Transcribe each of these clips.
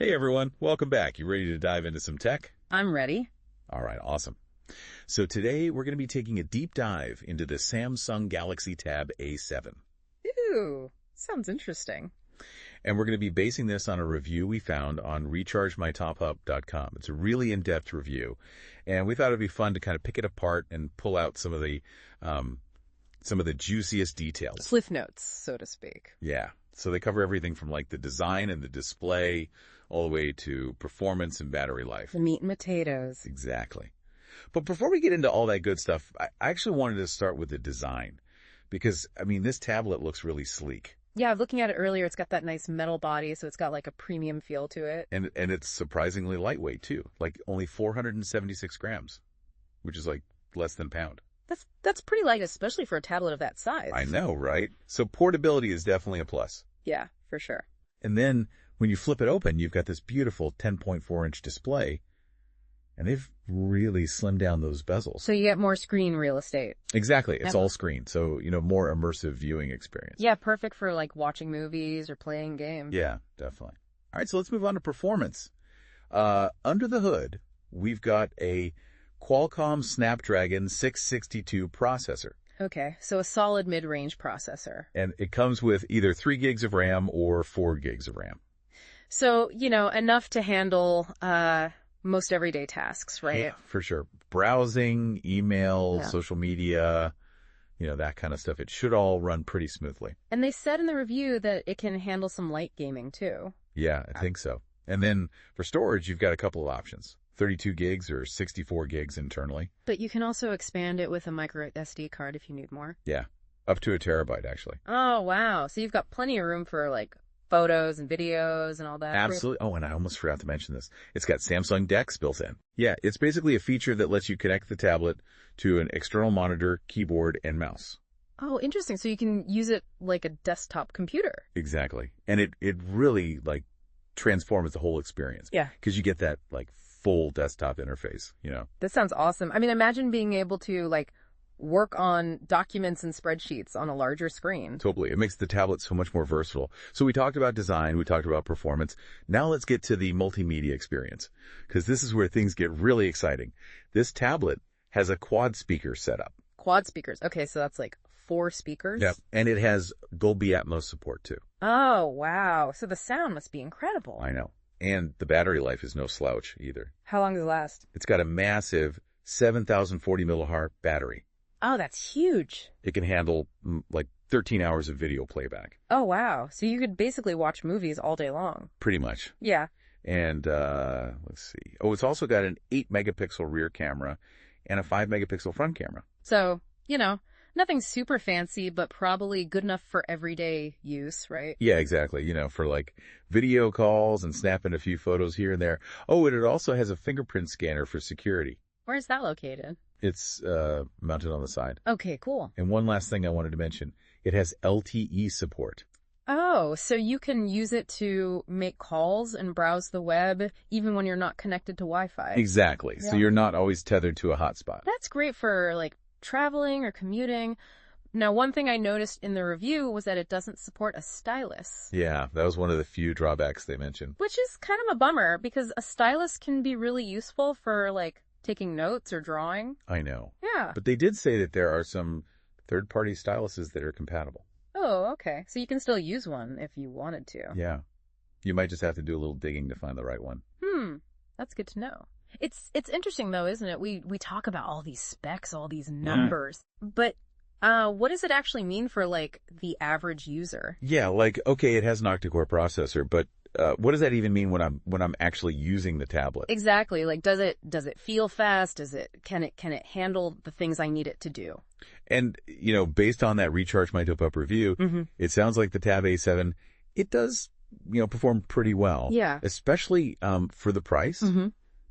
Hey everyone, welcome back. You ready to dive into some tech? I'm ready. All right, awesome. So today we're going to be taking a deep dive into the Samsung Galaxy Tab A7. Ooh, sounds interesting. And we're going to be basing this on a review we found on rechargemytophub.com. It's a really in-depth review, and we thought it'd be fun to kind of pick it apart and pull out some of the juiciest details. Cliff notes, so to speak. Yeah. So they cover everything from like the design and the display all the way to performance and battery life. The meat and potatoes. Exactly. But before we get into all that good stuff, I actually wanted to start with the design because, I mean, this tablet looks really sleek. Yeah, looking at it earlier, it's got that nice metal body, so it's got like a premium feel to it. And it's surprisingly lightweight too, like only 476 grams, which is like less than a pound. That's pretty light, especially for a tablet of that size. I know, right? So portability is definitely a plus. Yeah, for sure. And then when you flip it open, you've got this beautiful 10.4-inch display, and they've really slimmed down those bezels. So you get more screen real estate. Exactly. It's all screen, so, more immersive viewing experience. Yeah, perfect for like watching movies or playing games. Yeah, definitely. All right, so let's move on to performance. Under the hood, we've got a Qualcomm Snapdragon 662 processor. Okay, so a solid mid-range processor. And it comes with either 3 gigs of RAM or 4 gigs of RAM. So, enough to handle most everyday tasks, right? Yeah, for sure. Browsing, email, social media, that kind of stuff. It should all run pretty smoothly. And they said in the review that it can handle some light gaming too. Yeah, I think so. And then for storage, you've got a couple of options. 32 gigs or 64 gigs internally. But you can also expand it with a micro SD card if you need more. Yeah, up to a terabyte, actually. Oh, wow. So you've got plenty of room for like photos and videos and all that. Absolutely. Oh, and I almost forgot to mention this. It's got Samsung DeX built in. Yeah, it's basically a feature that lets you connect the tablet to an external monitor, keyboard, and mouse. Oh, interesting. So you can use it like a desktop computer. Exactly. And it really transforms the whole experience. Yeah. Because you get that full desktop interface, This sounds awesome. I mean, imagine being able to work on documents and spreadsheets on a larger screen. Totally. It makes the tablet so much more versatile. So we talked about design, we talked about performance. Now let's get to the multimedia experience, because this is where things get really exciting. This tablet has a quad speaker setup. Quad speakers. Okay, so that's 4 speakers? Yep. And it has Dolby Atmos support too. Oh, wow. So the sound must be incredible. I know. And the battery life is no slouch either. How long does it last? It's got a massive 7,040 milliamp battery. Oh, that's huge. It can handle 13 hours of video playback. Oh, wow. So you could basically watch movies all day long. Pretty much. Yeah. And let's see. Oh, it's also got an 8-megapixel rear camera and a 5-megapixel front camera. So, nothing super fancy, but probably good enough for everyday use, right? Yeah, exactly. For video calls and snapping a few photos here and there. Oh, and it also has a fingerprint scanner for security. Where's that located? It's mounted on the side. Okay, cool. And one last thing I wanted to mention. It has LTE support. Oh, so you can use it to make calls and browse the web even when you're not connected to Wi-Fi. Exactly. Yeah. So you're not always tethered to a hotspot. That's great for traveling or commuting. Now, one thing I noticed in the review was that it doesn't support a stylus. Yeah, that was one of the few drawbacks they mentioned. Which is kind of a bummer because a stylus can be really useful for taking notes or drawing. I know. Yeah. But they did say that there are some third-party styluses that are compatible. Oh, okay. So you can still use one if you wanted to. Yeah. You might just have to do a little digging to find the right one. That's good to know. It's interesting though, isn't it? We talk about all these specs, all these numbers, but what does it actually mean for the average user? Yeah, okay, it has an octa-core processor, but what does that even mean when I'm actually using the tablet? Exactly. Does it feel fast? Can it handle the things I need it to do? And based on that Recharge My Dope Up review, it sounds like the Tab A7, it does perform pretty well. Yeah. Especially for the price.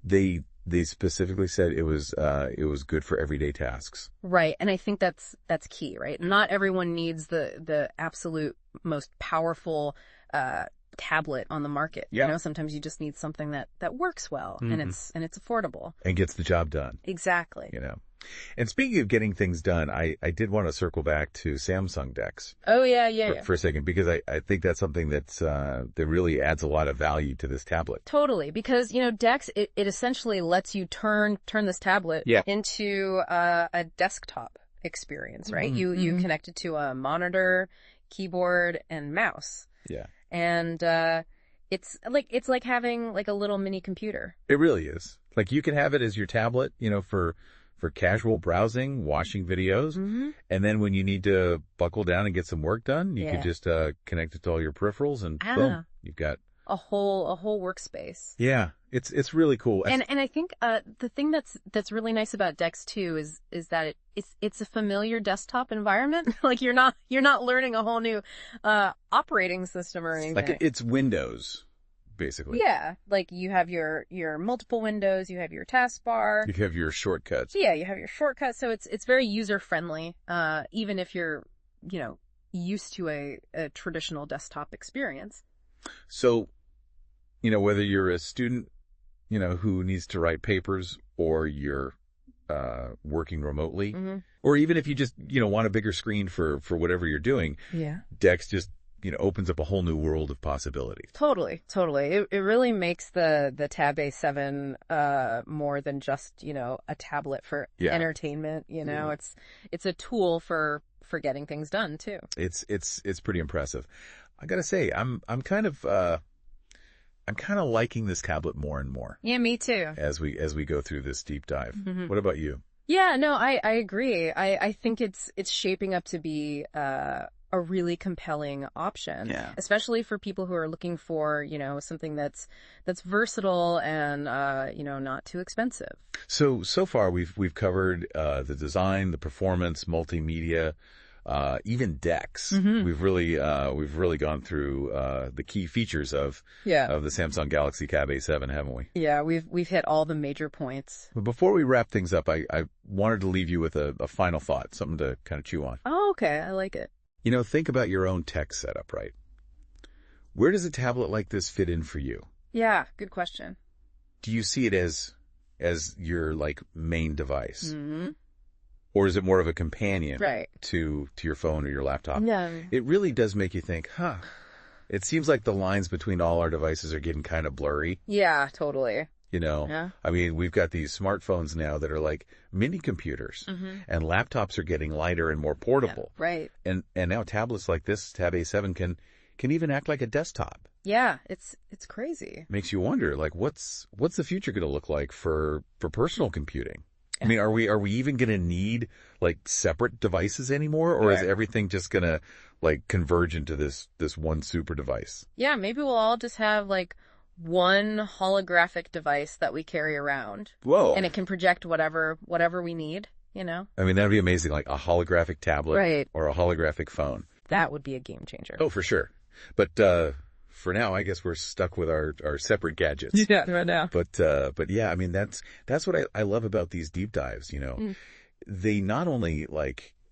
They specifically said it was good for everyday tasks. Right. And I think that's key, right? Not everyone needs the absolute most powerful tablet on the market. Yeah. Sometimes you just need something that works well and it's affordable. And gets the job done. Exactly. And speaking of getting things done, I did want to circle back to Samsung DeX Oh, yeah. for a second, because I think that's something that really adds a lot of value to this tablet. Totally, because, Dex, it essentially lets you turn this tablet into a desktop experience, right? You connect it to a monitor, keyboard, and mouse. Yeah. And it's like having like a little mini computer. It really is. Like, you can have it as your tablet, for casual browsing, watching videos, and then when you need to buckle down and get some work done, you can just connect it to all your peripherals, and boom, you've got a whole workspace. Yeah, it's really cool. And I think the thing that's really nice about Dex too is that it's a familiar desktop environment. Like you're not learning a whole new operating system or anything. Like it's Windows, basically. Yeah, like you have your multiple windows, you have your taskbar, you have your shortcuts. Yeah, you have your shortcuts, so it's very user friendly. Even if you're used to a traditional desktop experience. So, whether you're a student, who needs to write papers, or you're working remotely, or even if you just, want a bigger screen for whatever you're doing, Dex just, opens up a whole new world of possibilities. Totally. It really makes the Tab A7 more than just, a tablet for entertainment. It's a tool for getting things done too. It's pretty impressive. I gotta say, I'm kind of liking this tablet more and more. Yeah, me too. As we go through this deep dive. What about you? Yeah, no, I agree. I think it's shaping up to be a really compelling option. Yeah. Especially for people who are looking for, something that's versatile and not too expensive. So far we've covered the design, the performance, multimedia, even Dex. We've really gone through the key features of the Samsung Galaxy Tab A7, haven't we? Yeah, we've hit all the major points. But before we wrap things up, I wanted to leave you with a final thought, something to kind of chew on. Oh, okay, I like it. Think about your own tech setup, right? Where does a tablet like this fit in for you? Yeah, good question. Do you see it as your main device? Or is it more of a companion to your phone or your laptop? Yeah. It really does make you think, it seems like the lines between all our devices are getting kind of blurry. Yeah, totally. Yeah. I mean, we've got these smartphones now that are like mini computers, and laptops are getting lighter and more portable. Yeah, right. And now tablets like this, Tab A7, can even act like a desktop. Yeah, it's crazy. Makes you wonder, what's the future going to look like for personal computing? I mean, are we even going to need separate devices anymore, or is everything just going to converge into this one super device? Yeah, maybe we'll all just have one holographic device that we carry around. Whoa. And it can project whatever we need, I mean, that'd be amazing, like a holographic tablet or a holographic phone. That would be a game changer. Oh, for sure. But for now, I guess we're stuck with our separate gadgets. Yeah, right now. But yeah, I mean, that's what I love about these deep dives, They not only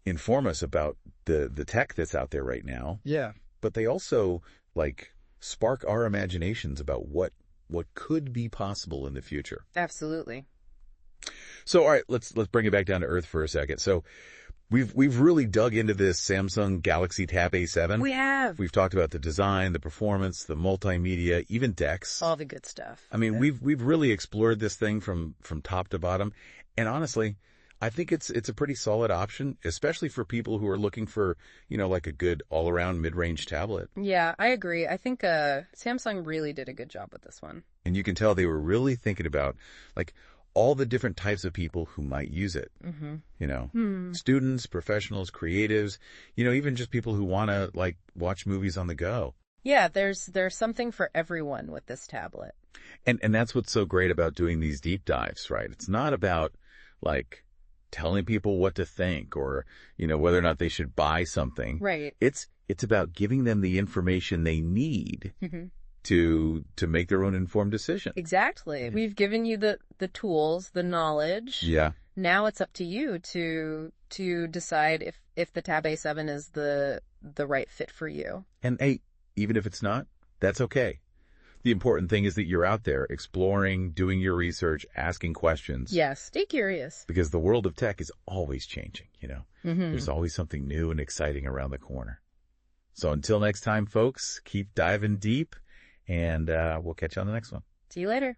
inform us about the tech that's out there right now. Yeah. But they also spark our imaginations about what could be possible in the future. Absolutely. So, all right, let's bring it back down to earth for a second. So, we've really dug into this Samsung Galaxy Tab A7. We have. We've talked about the design, the performance, the multimedia, even Dex. All the good stuff. I mean, we've really explored this thing from top to bottom, and honestly, I think it's a pretty solid option, especially for people who are looking for, a good all-around mid-range tablet. Yeah, I agree. I think Samsung really did a good job with this one. And you can tell they were really thinking about, all the different types of people who might use it. Students, professionals, creatives, even just people who want to, watch movies on the go. Yeah, there's something for everyone with this tablet. And that's what's so great about doing these deep dives, right? It's not about, telling people what to think or, whether or not they should buy something. Right. It's about giving them the information they need to make their own informed decision. Exactly. We've given you the tools, the knowledge. Yeah. Now it's up to you to decide if the Tab A7 is the right fit for you. And hey, even if it's not, that's okay. The important thing is that you're out there exploring, doing your research, asking questions. Yes, stay curious. Because the world of tech is always changing, you know. There's always something new and exciting around the corner. So until next time, folks, keep diving deep, and we'll catch you on the next one. See you later.